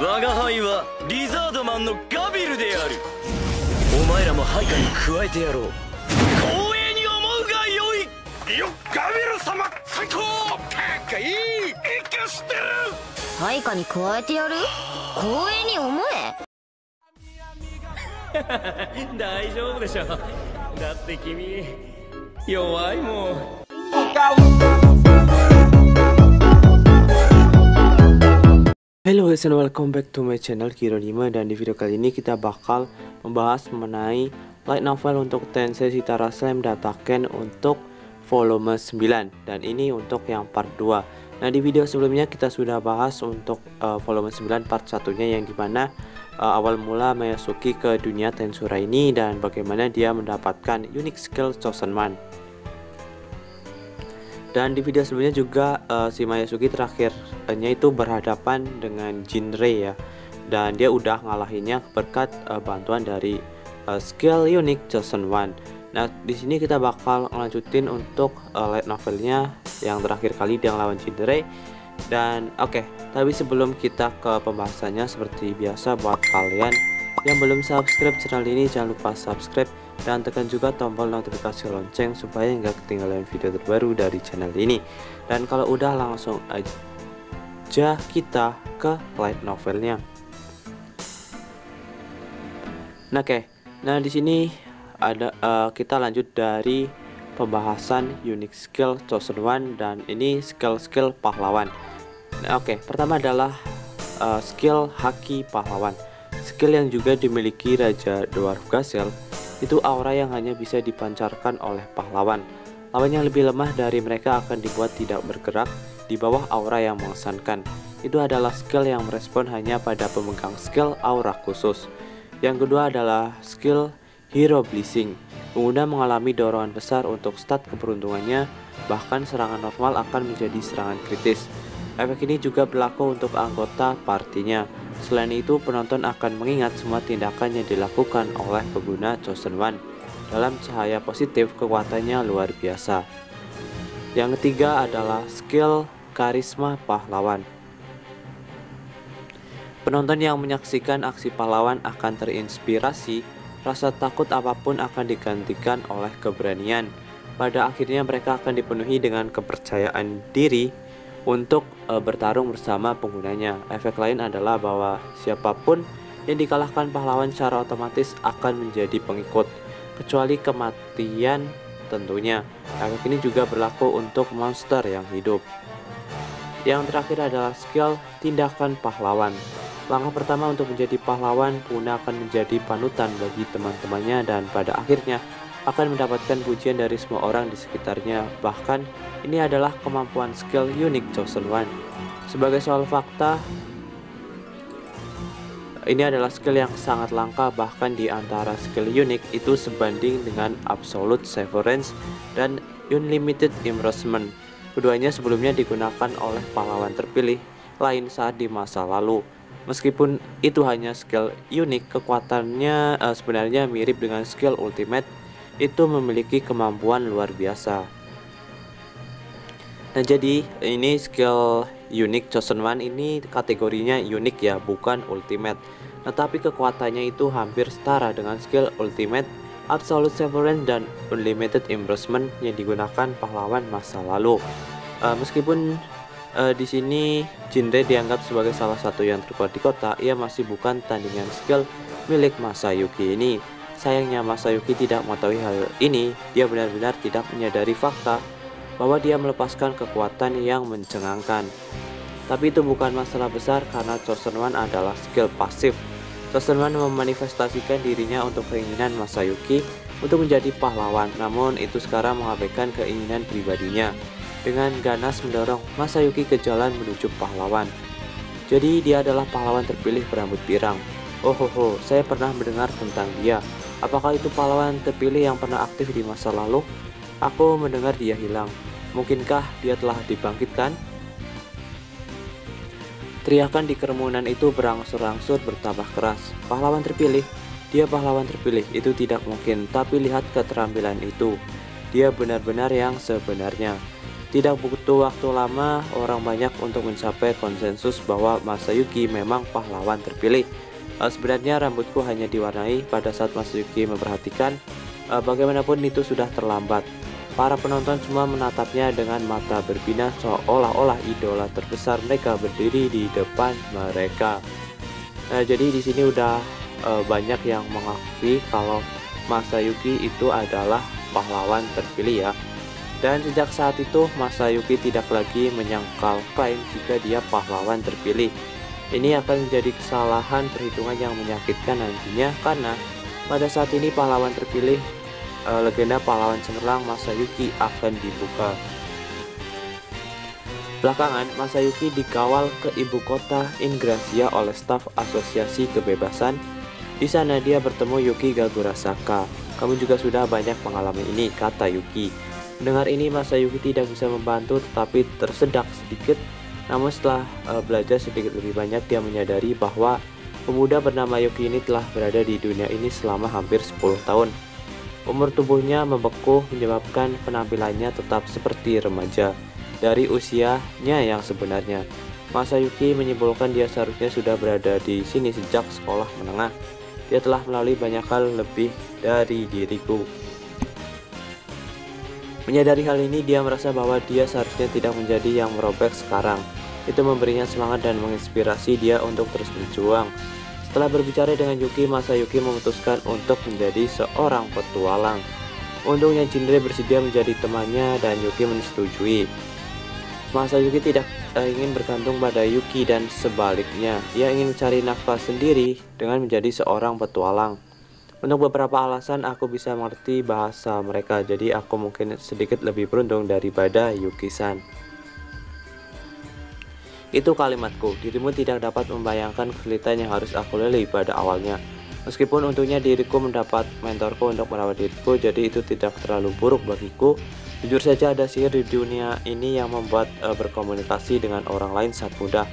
我が輩はリザードマンのガビルである。お前らも配下に加えてやろう。光栄に思うがよい。よっ、ガビル様最高。かいい息してる。配下に加えてやる。光栄に思え。大丈夫でしょ。だって君弱いもん。Hello guys and welcome back to my channel Kironima, dan di video kali ini kita bakal membahas mengenai light novel untuk Tensei Shitara Slam Dataken untuk volume 9, dan ini untuk yang part 2. Nah, di video sebelumnya kita sudah bahas untuk volume 9 part 1-nya, yang dimana awal mula Mayasuki ke dunia Tensura ini dan bagaimana dia mendapatkan unique skill Chosen One. Dan di video sebelumnya juga si Mayasuki terakhirnya itu berhadapan dengan Jinrei ya, dan dia udah ngalahinnya berkat bantuan dari skill unik Chosen One. Nah, di sini kita bakal ngelanjutin untuk light novelnya yang terakhir kali dia ngelawan Jinrei. Dan oke, tapi sebelum kita ke pembahasannya, seperti biasa buat kalian yang belum subscribe channel ini, jangan lupa subscribe dan tekan juga tombol notifikasi lonceng supaya nggak ketinggalan video terbaru dari channel ini. Dan kalau udah, langsung aja kita ke light novelnya. Nah, oke. Nah, di sini ada kita lanjut dari pembahasan unique skill Chosen One, dan ini skill pahlawan. Nah, oke. Pertama adalah skill Haki Pahlawan. Skill yang juga dimiliki Raja Dwarf Gazelle. Itu aura yang hanya bisa dipancarkan oleh pahlawan. Lawan yang lebih lemah dari mereka akan dibuat tidak bergerak di bawah aura yang mengesankan. Itu adalah skill yang merespon hanya pada pemegang skill aura khusus. Yang kedua adalah skill Hero Blessing. Pengguna mengalami dorongan besar untuk stat keberuntungannya, bahkan serangan normal akan menjadi serangan kritis. Efek ini juga berlaku untuk anggota partinya. Selain itu, penonton akan mengingat semua tindakan yang dilakukan oleh pengguna Chosen One. Dalam cahaya positif, kekuatannya luar biasa. Yang ketiga adalah skill Karisma Pahlawan. Penonton yang menyaksikan aksi pahlawan akan terinspirasi, rasa takut apapun akan digantikan oleh keberanian. Pada akhirnya mereka akan dipenuhi dengan kepercayaan diri untuk bertarung bersama penggunanya. Efek lain adalah bahwa siapapun yang dikalahkan pahlawan secara otomatis akan menjadi pengikut, kecuali kematian tentunya. Efek ini juga berlaku untuk monster yang hidup. Yang terakhir adalah skill Tindakan Pahlawan. Langkah pertama untuk menjadi pahlawan, pengguna akan menjadi panutan bagi teman-temannya dan pada akhirnya akan mendapatkan pujian dari semua orang di sekitarnya. Bahkan ini adalah kemampuan skill unik Chosen One. Sebagai soal fakta, ini adalah skill yang sangat langka, bahkan di antara skill unik itu sebanding dengan Absolute Severance dan Unlimited Immersement. Keduanya sebelumnya digunakan oleh pahlawan terpilih lain saat di masa lalu. Meskipun itu hanya skill unik, kekuatannya sebenarnya mirip dengan skill ultimate. Itu memiliki kemampuan luar biasa. Nah, jadi ini skill unik Chosen One ini kategorinya unik ya, bukan ultimate. Nah, tapi kekuatannya itu hampir setara dengan skill ultimate, Absolute Severance dan Unlimited Immersement yang digunakan pahlawan masa lalu. Meskipun di sini Jinrei dianggap sebagai salah satu yang terkuat di kota, ia masih bukan tandingan skill milik Masayuki ini. Sayangnya Masayuki tidak mengetahui hal ini. Dia benar-benar tidak menyadari fakta bahwa dia melepaskan kekuatan yang mencengangkan. Tapi itu bukan masalah besar karena Chosen One adalah skill pasif. Chosen One memanifestasikan dirinya untuk keinginan Masayuki untuk menjadi pahlawan, namun itu sekarang mengabaikan keinginan pribadinya dengan ganas mendorong Masayuki ke jalan menuju pahlawan. Jadi dia adalah pahlawan terpilih berambut pirang. Oh, saya pernah mendengar tentang dia. Apakah itu pahlawan terpilih yang pernah aktif di masa lalu? Aku mendengar dia hilang. Mungkinkah dia telah dibangkitkan? Teriakan di kerumunan itu berangsur-angsur bertambah keras. Pahlawan terpilih? Dia pahlawan terpilih, itu tidak mungkin. Tapi lihat keterampilan itu. Dia benar-benar yang sebenarnya. Tidak butuh waktu lama orang banyak untuk mencapai konsensus bahwa Masayuki memang pahlawan terpilih. Sebenarnya rambutku hanya diwarnai pada saat Masayuki memperhatikan. Bagaimanapun itu sudah terlambat. Para penonton semua menatapnya dengan mata berbinar seolah-olah idola terbesar mereka berdiri di depan mereka. Nah, jadi di sini udah banyak yang mengakui kalau Masayuki itu adalah pahlawan terpilih ya. Dan sejak saat itu Masayuki tidak lagi menyangkal klaim jika dia pahlawan terpilih. Ini akan menjadi kesalahan perhitungan yang menyakitkan nantinya, karena pada saat ini pahlawan terpilih legenda pahlawan cemerlang Masayuki akan dibuka. Belakangan, Masayuki dikawal ke ibu kota Ingrassia oleh staf Asosiasi Kebebasan. Di sana dia bertemu Yuki Gagurasaka. Kamu juga sudah banyak mengalami ini, kata Yuki. Mendengar ini, Masayuki tidak bisa membantu tetapi tersedak sedikit. Namun setelah belajar sedikit lebih banyak, dia menyadari bahwa pemuda bernama Yuki ini telah berada di dunia ini selama hampir 10 tahun. Umur tubuhnya membeku menyebabkan penampilannya tetap seperti remaja dari usianya yang sebenarnya. Masayuki menyimpulkan dia seharusnya sudah berada di sini sejak sekolah menengah. Dia telah melalui banyak hal lebih dari diriku. Menyadari hal ini, dia merasa bahwa dia seharusnya tidak menjadi yang merobek sekarang. Itu memberinya semangat dan menginspirasi dia untuk terus berjuang. Setelah berbicara dengan Yuki, Masayuki memutuskan untuk menjadi seorang petualang. Untungnya Jinre bersedia menjadi temannya dan Yuki menyetujui. Masayuki tidak ingin bergantung pada Yuki dan sebaliknya. Ia ingin mencari nafkah sendiri dengan menjadi seorang petualang. Untuk beberapa alasan aku bisa mengerti bahasa mereka, jadi aku mungkin sedikit lebih beruntung daripada Yuki-san. Itu kalimatku, dirimu tidak dapat membayangkan kesulitan yang harus aku lalui pada awalnya. Meskipun untungnya diriku mendapat mentorku untuk merawat diriku, jadi itu tidak terlalu buruk bagiku. Jujur saja ada sihir di dunia ini yang membuat berkomunikasi dengan orang lain sangat mudah.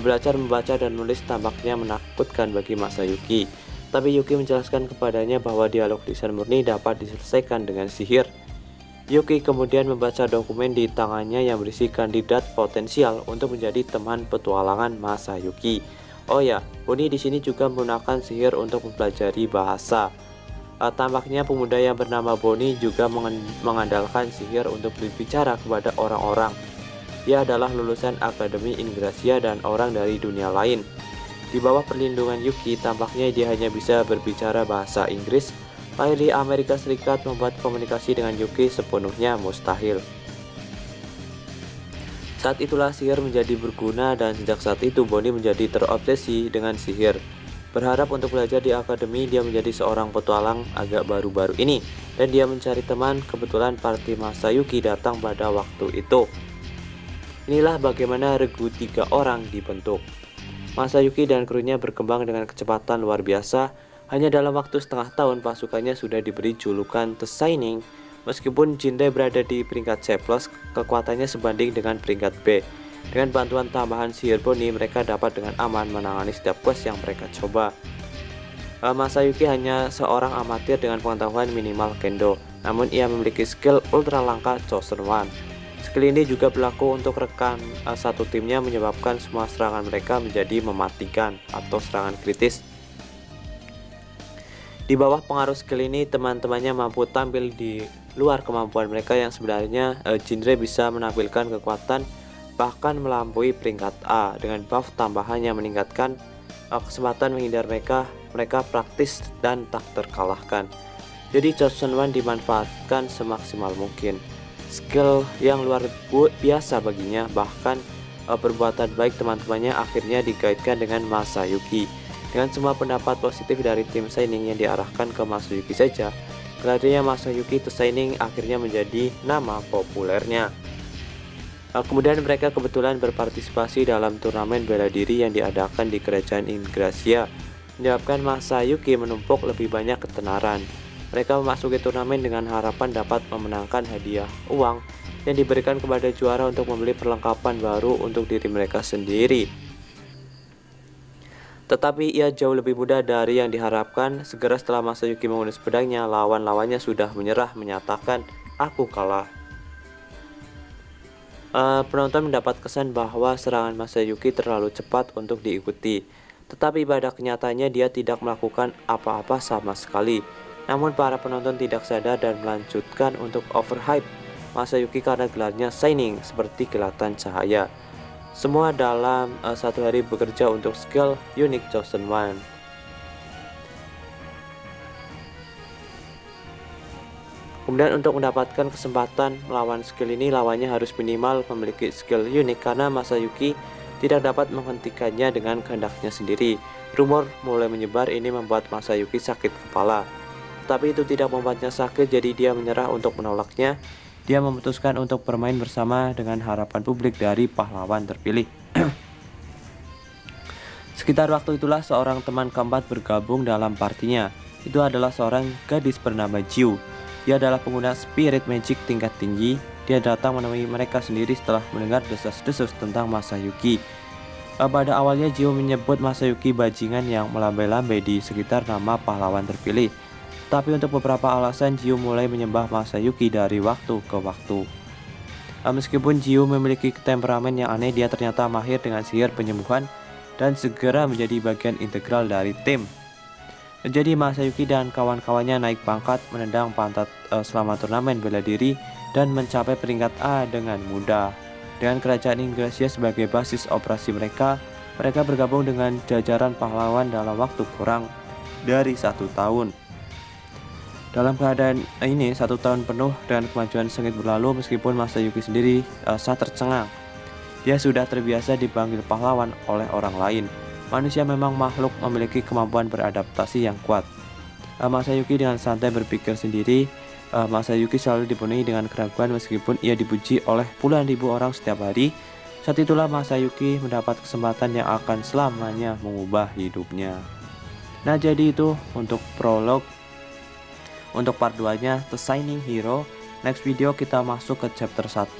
Belajar membaca dan menulis tampaknya menakutkan bagi Masayuki. Tapi Yuki menjelaskan kepadanya bahwa dialog lisan murni dapat diselesaikan dengan sihir. Yuki kemudian membaca dokumen di tangannya yang berisi kandidat potensial untuk menjadi teman petualangan Masayuki. Oh ya, Boni di sini juga menggunakan sihir untuk mempelajari bahasa. Tampaknya pemuda yang bernama Boni juga mengandalkan sihir untuk berbicara kepada orang-orang. Dia adalah lulusan Akademi Ingrassia dan orang dari dunia lain. Di bawah perlindungan Yuki, tampaknya dia hanya bisa berbicara bahasa Inggris. Lahir di Amerika Serikat membuat komunikasi dengan Yuki sepenuhnya mustahil. Saat itulah sihir menjadi berguna dan sejak saat itu Boni menjadi terobsesi dengan sihir. Berharap untuk belajar di akademi, dia menjadi seorang petualang agak baru-baru ini. Dan dia mencari teman, kebetulan party Masayuki datang pada waktu itu. Inilah bagaimana regu 3 orang dibentuk. Masayuki dan krunya berkembang dengan kecepatan luar biasa. Hanya dalam waktu setengah tahun pasukannya sudah diberi julukan The Shining. Meskipun Jinre berada di peringkat C+, kekuatannya sebanding dengan peringkat B. Dengan bantuan tambahan sihir Boni, mereka dapat dengan aman menangani setiap quest yang mereka coba. Masayuki hanya seorang amatir dengan pengetahuan minimal kendo, namun ia memiliki skill ultra langka Chosen One. Skill ini juga berlaku untuk rekan satu timnya, menyebabkan semua serangan mereka menjadi mematikan atau serangan kritis. Di bawah pengaruh skill ini, teman-temannya mampu tampil di luar kemampuan mereka yang sebenarnya. Jinre bisa menampilkan kekuatan bahkan melampaui peringkat A dengan buff tambahan yang meningkatkan kesempatan menghindar mereka praktis dan tak terkalahkan. Jadi Chosen One dimanfaatkan semaksimal mungkin. Skill yang luar biasa baginya, bahkan perbuatan baik teman-temannya akhirnya dikaitkan dengan Masayuki. Dengan semua pendapat positif dari tim Shining yang diarahkan ke Masayuki saja, kehadirannya Masayuki The Shining akhirnya menjadi nama populernya. Kemudian mereka kebetulan berpartisipasi dalam turnamen bela diri yang diadakan di kerajaan Ingrassia, menyebabkan Masayuki menumpuk lebih banyak ketenaran. Mereka memasuki turnamen dengan harapan dapat memenangkan hadiah uang yang diberikan kepada juara untuk membeli perlengkapan baru untuk diri mereka sendiri. Tetapi ia jauh lebih mudah dari yang diharapkan. Segera setelah Masayuki mengurus pedangnya, lawan-lawannya sudah menyerah, menyatakan, "Aku kalah." penonton mendapat kesan bahwa serangan Masayuki terlalu cepat untuk diikuti. Tetapi pada kenyataannya dia tidak melakukan apa-apa sama sekali. Namun para penonton tidak sadar dan melanjutkan untuk overhype Masayuki karena gelarnya Shining seperti kilatan cahaya. Semua dalam satu hari bekerja untuk skill Unique Chosen One. Kemudian untuk mendapatkan kesempatan melawan skill ini, lawannya harus minimal memiliki skill unik karena Masayuki tidak dapat menghentikannya dengan kehendaknya sendiri. Rumor mulai menyebar ini membuat Masayuki sakit kepala. Tetapi itu tidak membuatnya sakit, jadi dia menyerah untuk menolaknya. Dia memutuskan untuk bermain bersama dengan harapan publik dari pahlawan terpilih. Sekitar waktu itulah seorang teman keempat bergabung dalam partinya. Itu adalah seorang gadis bernama Jiu. Dia adalah pengguna spirit magic tingkat tinggi. Dia datang menemui mereka sendiri setelah mendengar desas-desus tentang Masayuki. Pada awalnya Jiu menyebut Masayuki bajingan yang melambai-lambai di sekitar nama pahlawan terpilih. Tapi untuk beberapa alasan Jiu mulai menyembah Masayuki dari waktu ke waktu. Meskipun Jiu memiliki temperamen yang aneh, dia ternyata mahir dengan sihir penyembuhan dan segera menjadi bagian integral dari tim. Jadi Masayuki dan kawan-kawannya naik pangkat, menendang pantat selama turnamen bela diri dan mencapai peringkat A dengan mudah. Dengan kerajaan Inggrisya sebagai basis operasi mereka bergabung dengan jajaran pahlawan dalam waktu kurang dari 1 tahun. Dalam keadaan ini 1 tahun penuh dengan kemajuan sengit berlalu, meskipun Masayuki sendiri sangat tercengang. Dia sudah terbiasa dipanggil pahlawan oleh orang lain. Manusia memang makhluk memiliki kemampuan beradaptasi yang kuat. Masayuki dengan santai berpikir sendiri. Masayuki selalu dipenuhi dengan keraguan meskipun ia dipuji oleh puluhan ribu orang setiap hari. Saat itulah Masayuki mendapat kesempatan yang akan selamanya mengubah hidupnya. Nah, jadi itu untuk prolog. Untuk part 2-nya The Shining Hero. Next video kita masuk ke chapter 1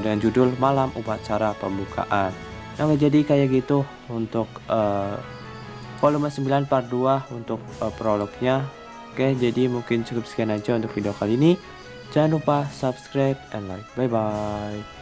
dengan judul Malam Upacara Pembukaan. Nah, jadi kayak gitu untuk volume 9 part 2 untuk prolognya. Oke, jadi mungkin cukup sekian aja untuk video kali ini. Jangan lupa subscribe and like. Bye bye.